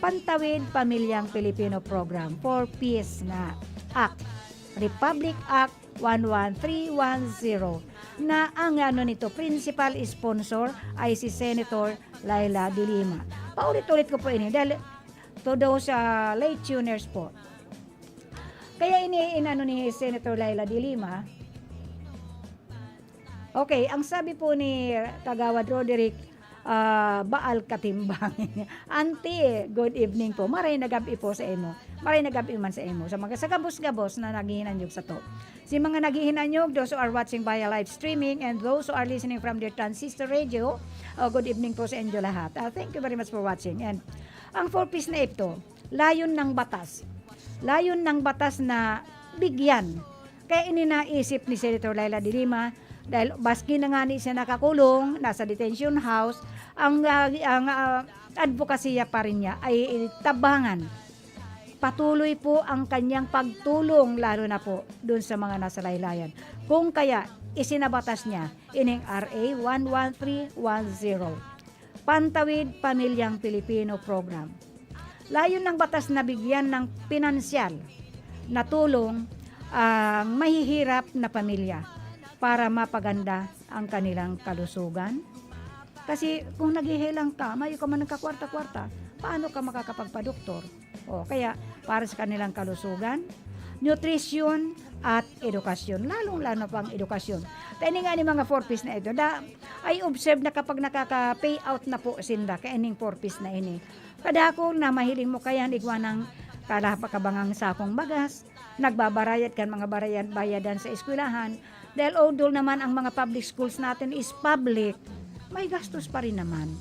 Pantawid Pamilyang Pilipino Program 4Ps na Act, Republic Act 11310 na ang nito principal sponsor ay si Senator Laila De Lima. Paulit-ulit ko po ini dahil to those late tuners po. Kaya ni Senator Laila De Lima. Okay, ang sabi po ni Kagawad Roderick Baal Katimbang. Auntie, good evening po. Maray nagabi po sa imo. Maray nagabi man sa imo. Sa mga sagabos-gabos na naghihinanyog sa to. Si mga naghihinanyog, those who are watching via live streaming and those who are listening from their transistor radio, good evening po sa inyo lahat. Thank you very much for watching. And ang 4Ps na ito, layon ng batas. Layon ng batas na bigyan. Kaya ininaisip ni Senator Laila De Lima dahil baski na nga ni siya nakakulong, nasa detention house, ang advokasya pa rin niya ay tabangan. Patuloy po ang kanyang pagtulong lalo na po dun sa mga nasa laylayan. Kung kaya isinabatas niya ining RA 11310, Pantawid Pamilyang Pilipino Program. Layon ng batas na bigyan ng pinansyal na tulong ang mahihirap na pamilya para mapaganda ang kanilang kalusugan. Kasi kung naghihilang ka, mayo ka man nagkakwarta-kwarta, paano ka makakapagpadoktor? Kaya para sa kanilang kalusugan, nutrition at edukasyon, lalong-lalo pang edukasyon. Kaya nga ni mga 4Ps na ito, I observe na kapag nakaka-payout na po sinda, kaya ining 4Ps na ini. Kadako na mahiling mo kaya igwa ng kalapakabangang sakong bagas, nagbabarayad kan mga bayadan sa eskwelahan, dahil although naman ang mga public schools natin is public, may gastos pa rin naman.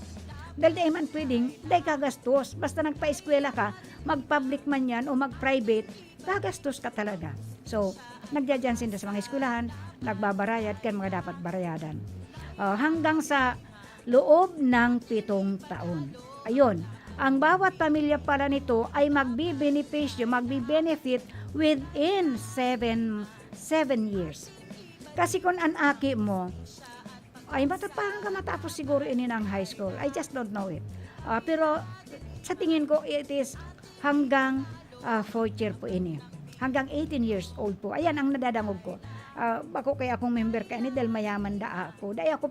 Dahil di man pwedeng, dahil kagastos. Basta nagpa-eskwela ka, mag-public man yan o mag-private, kagastos ka talaga. So, nagdadyan sinda sa mga eskwelahan, nagbabarayad kan mga dapat barayadan. Hanggang sa loob ng 7 taon. Ayun, ang bawat pamilya pala nito ay magbi-benefit within 7 years. Kasi kung anaki mo, ay parang ka matapos siguro ini ng high school. I just don't know it. Pero sa tingin ko, it is hanggang 4th year po ini. Hanggang 18 years old po. Ayan ang nadadangog ko. Ako kaya akong member ka ini dahil mayaman da ako. Dahil ako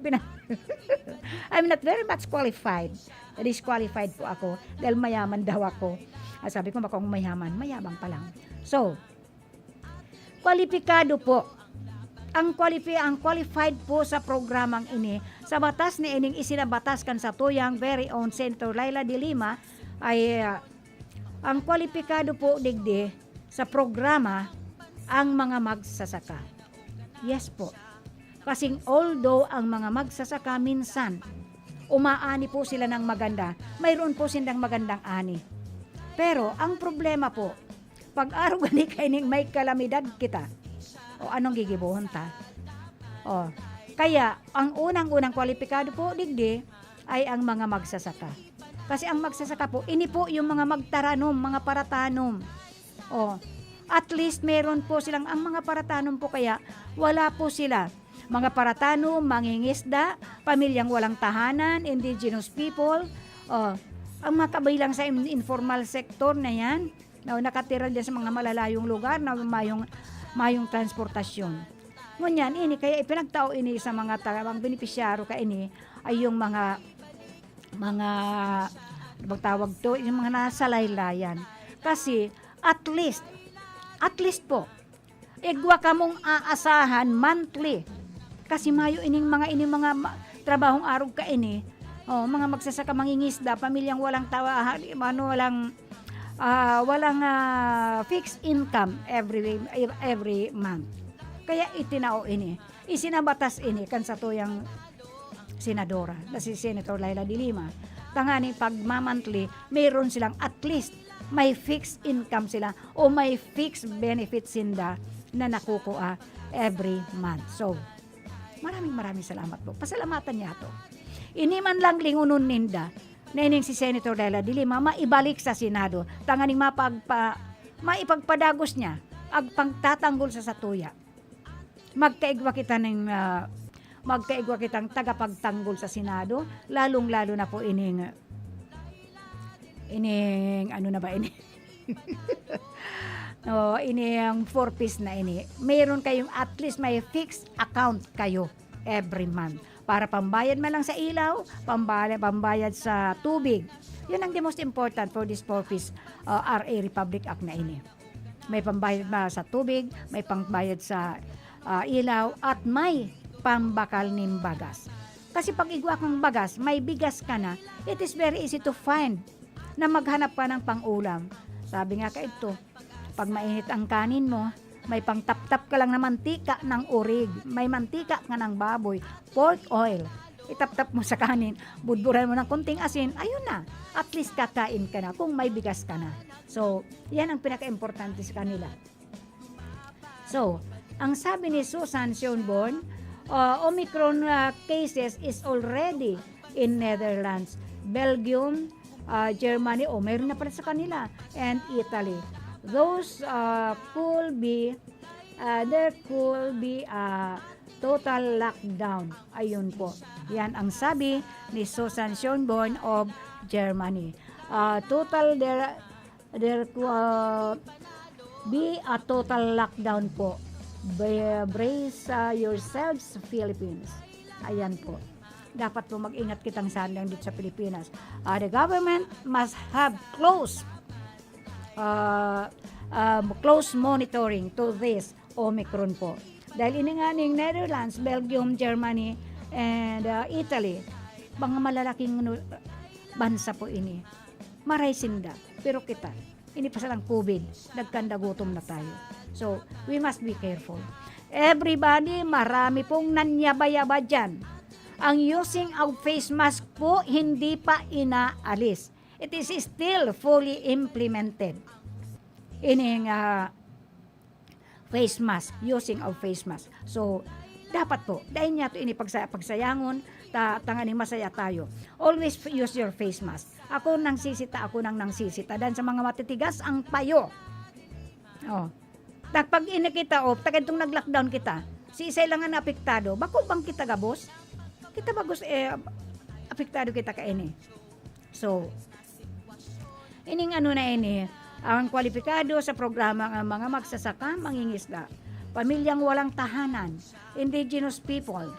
I'm not very much qualified. Disqualified po ako dahil mayaman daw ako. Sabi ko, baka kung mayaman, mayabang pa lang. So, kwalipikado po. Ang qualified po sa programang ini, sa batas ni ining isinabataskan sa tuyang very own Senator Laila De Lima, ay ang kwalipikado po digdi sa programa ang mga magsasaka. Yes po. Kasing although ang mga magsasaka minsan, umaani po sila ng maganda, mayroon po silang magandang ani. Pero ang problema po, Pag araw gani kaining may kalamidad kita, o anong gigibuhon ta? O, kaya ang unang-unang kwalipikado po digdi ay ang mga magsasaka. Kasi ang magsasaka po, ini po yung mga magtaranom, mga paratanom. O, at least meron po silang, ang mga paratanom po kaya, wala po sila. Mga paratanom, mangingisda, pamilyang walang tahanan, indigenous people, ang mga kabilang sa informal sector na yan, na nakatira din sa mga malalayong lugar na mayong transportasyon. Ngunyan, ini, kaya ipinagtao ini sa mga ang benepisyaro ka ini, ay yung mga tawag to, yung mga nasa laylayan. Kasi, at least po, igwa ka mong aasahan monthly. Kasi mayo ining mga trabahong araw ka ini, mga magsasaka mangingisda, pamilyang walang walang fixed income every month. Kaya itinao ini, isinabatas ini kan sa tuyang senadora, na si Senator Laila de Lima. Tanganing pagmamantli, mayroon silang at least may fixed income sila o may fixed benefits sinda na nakukuha every month. So, maraming salamat po. Pasalamatan niya to. Ini man lang lingunon ninda na ining si Senator Laila de Lima maibalik sa Senado. Tanganing maipagpadagos niya agpangtatanggol sa satuya. Magkaigwa kitang tagapagtanggol sa Senado, lalong-lalo na po ining ano na ba ini? Ini ang 4-piece na ini. Meron kayong at least may fixed account kayo every month para pambayad man lang sa ilaw, pambayad sa tubig. Yun ang the most important for this 4-piece RA Republic Act na ini. May pambayad sa tubig, may pambayad sa ilaw, at may pambakal ng bagas. Kasi pag igwa kang bagas, may bigas ka na, it is very easy to find na maghanap ka ng pang-ulam. Sabi nga ka ito, pag mainit ang kanin mo, may pangtap-tap ka lang na mantika ng urig, may mantika ka ng baboy, pork oil, itap-tap mo sa kanin, budburan mo ng konting asin, ayun na, at least kakain ka na kung may bigas ka na. So, yan ang pinaka-importante sa kanila. So, ang sabi ni Susan Schönborn, Omicron cases is already in Netherlands, Belgium, Germany, meron na pala sa kanila, and Italy. Those there could be a total lockdown. Ayun po. Yan ang sabi ni Susan Schönborn of Germany. There could be a total lockdown po. Brace yourselves, Philippines. Ayan po. Dapat po mag-ingat kitang sandang dito sa Pilipinas. The government must have close monitoring to this Omicron po. Dahil ini nga ning Netherlands, Belgium, Germany, and Italy, mga malalaking bansa po ini. Maray sinda. Pero kita, ini pa salang COVID, nagkandagutom na tayo. So, we must be careful. Everybody, marami pong nanyaba-yaba dyan. Ang using of face mask po, hindi pa inaalis. It is still fully implemented. Ining face mask, using of face mask. So, dapat po, dahil niya ito pagsayangon, tanganing masaya tayo. Always use your face mask. Ako nang sisita. Dan sa mga matitigas, ang payo. Pag inakita, tagad itong nag-lockdown kita, si isa lang nga apektado, bako bang kita gabos? Kita bagos, apektado kita ka ini. So, ining ang kwalipikado sa programa ng mga magsasaka, mangingisda, pamilyang walang tahanan, indigenous people,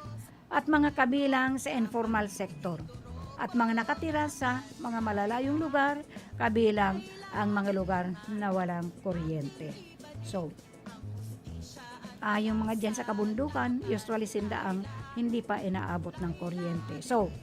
at mga kabilang sa informal sector, at mga nakatira sa mga malalayong lugar, kabilang ang mga lugar na walang kuryente. So, yung mga dyan sa kabundukan, usually sinda ang hindi pa inaabot ng kuryente. So,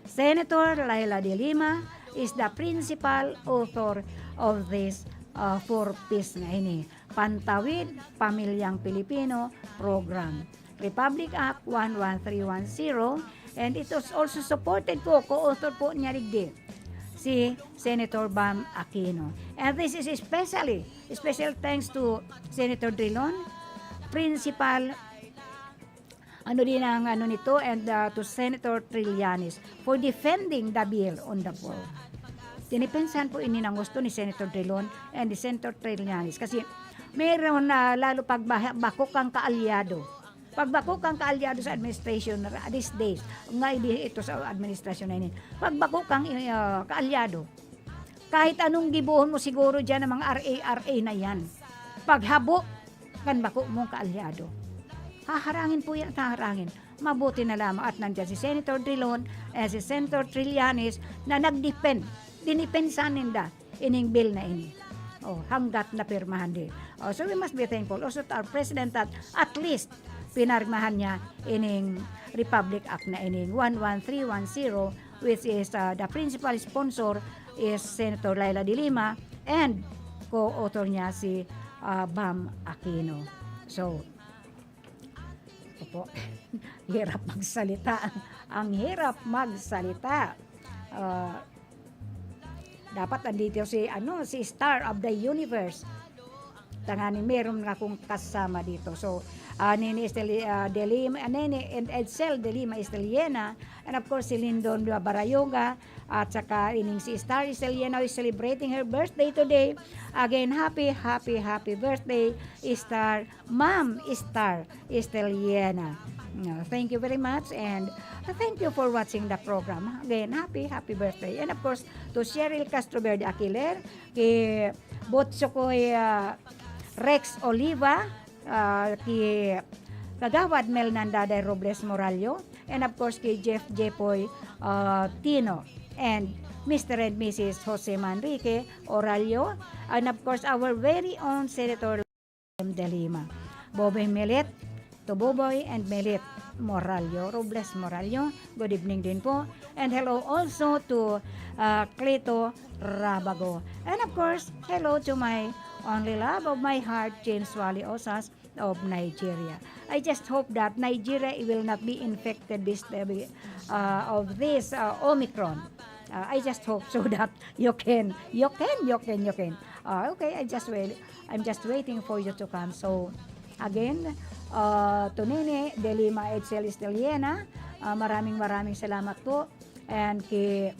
Senator Laila de Lima is the principal author of this 4-piece na ini. Pantawid Pamilyang Pilipino Program. Republic Act 11310, and it was also supported po, co-author po niya rigdi. si Senator Bam Aquino. And this is special thanks to Senator Drilon, principal nito, and to Senator Trillanes for defending the bill on the floor. Dinipensahan po ini ng gusto ni Senator Drilon and ni Senator Trillanes kasi mayroon na lalo pagbako kang kaalyado. Pagbako kang kaalyado sa administration these days, nga ito sa administrasyon na ini. Pagbako kang kaalyado, kahit anong gibuhon mo siguro dyan ng mga RA na yan. Paghabo, kan bako mong kaalyado. Haharangin po yan, haharangin. Mabuti na lamang at nandyan si Senator Drilon at si Senator Trillanes na dinipensan ninda ining bill na ini. Hanggat na pirmahan din. So we must be thankful also to our President that at least pinarmahan niya ining Republic Act na ining 11310, which is the principal sponsor is Senator Laila de Lima and co-author niya si Bam Aquino. So, hirap magsalita. Ang hirap magsalita. Dapat andito si Star of the Universe. Tangani meron nga akong kasama dito. So, Nene de Lima, Nene and Edsel de Lima Esteliena, and of course si Lindon Barayoga, at saka ining si Star Esteliena is celebrating her birthday today. Again, happy birthday, Star, Ma'am Star Esteliena. Thank you very much, and thank you for watching the program. Again, happy birthday. And of course, to Cheryl Castro Verde Aquiler, kay Botso ko Rex Oliva, kay Kagawad Mel Nandaday Robles Morallo, and of course kay Jeff Jepoy Tino, and Mr. and Mrs. Jose Manrique Orallo, and of course our very own Senator de Lima, Boboy Melet, to Boboy and Melit Morallo, Robles Morallo, good evening din po. And hello also to Cleto Rabago. And of course, hello to my only love of my heart, James Wally Osas of Nigeria. I just hope that Nigeria will not be infected of this Omicron. I just hope so that you can. Okay, I'm just waiting for you to come. So, again, to Nene de Lima Edsel Esteliena, maraming salamat po. And kay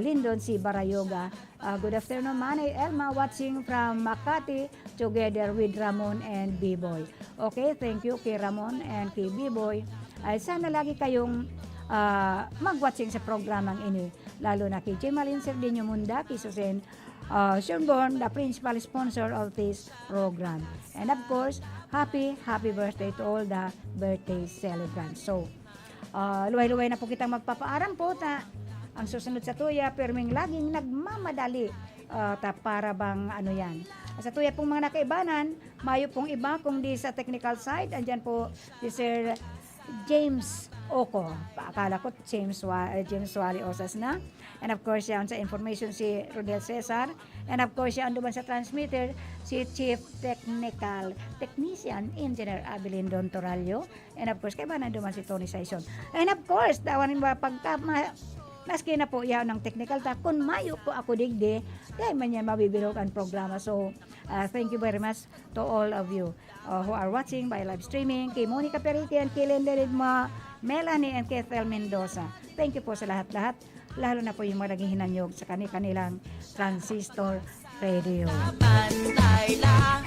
Lindon si Barayoga, good afternoon Manay Elma watching from Makati together with Ramon and B-Boy. Okay, thank you kay Ramon and kay B-Boy. Ay sana lagi kayong mag-watching sa programang ini, lalo na kay Jemalyn Serdeño Munda, kay Susan Sherborn, the principal sponsor of this program. And of course, happy birthday to all the birthday celebrants. So, luway-luway na po kitang magpapaaram po ang susunod sa tuya, perming laging nagmamadali para bang yan. Sa tuya pong mga nakaibanan, mayo pong iba kung di sa technical side, andyan po si Sir James Oko. Akala ko James Wally Osas na. And of course, yan sa information si Rodel Cesar. And of course, yan doon sa transmitter si Chief Technician Engineer Abilin Don Torallo. And of course, kaya ba nandoon si Tony Saison. And of course, dawanin ba maski na po yan ng technical ta, kung mayo po ako digdi, dahil man yan mabibilog ang programa. So, thank you very much to all of you who are watching by live streaming, kay Monica Periti and kay Linda Lidma, Melanie and Kethel Mendoza. Thank you po sa lahat-lahat, lalo na po yung mga naging hinanyog sa kanilang transistor radio. Pantay lang.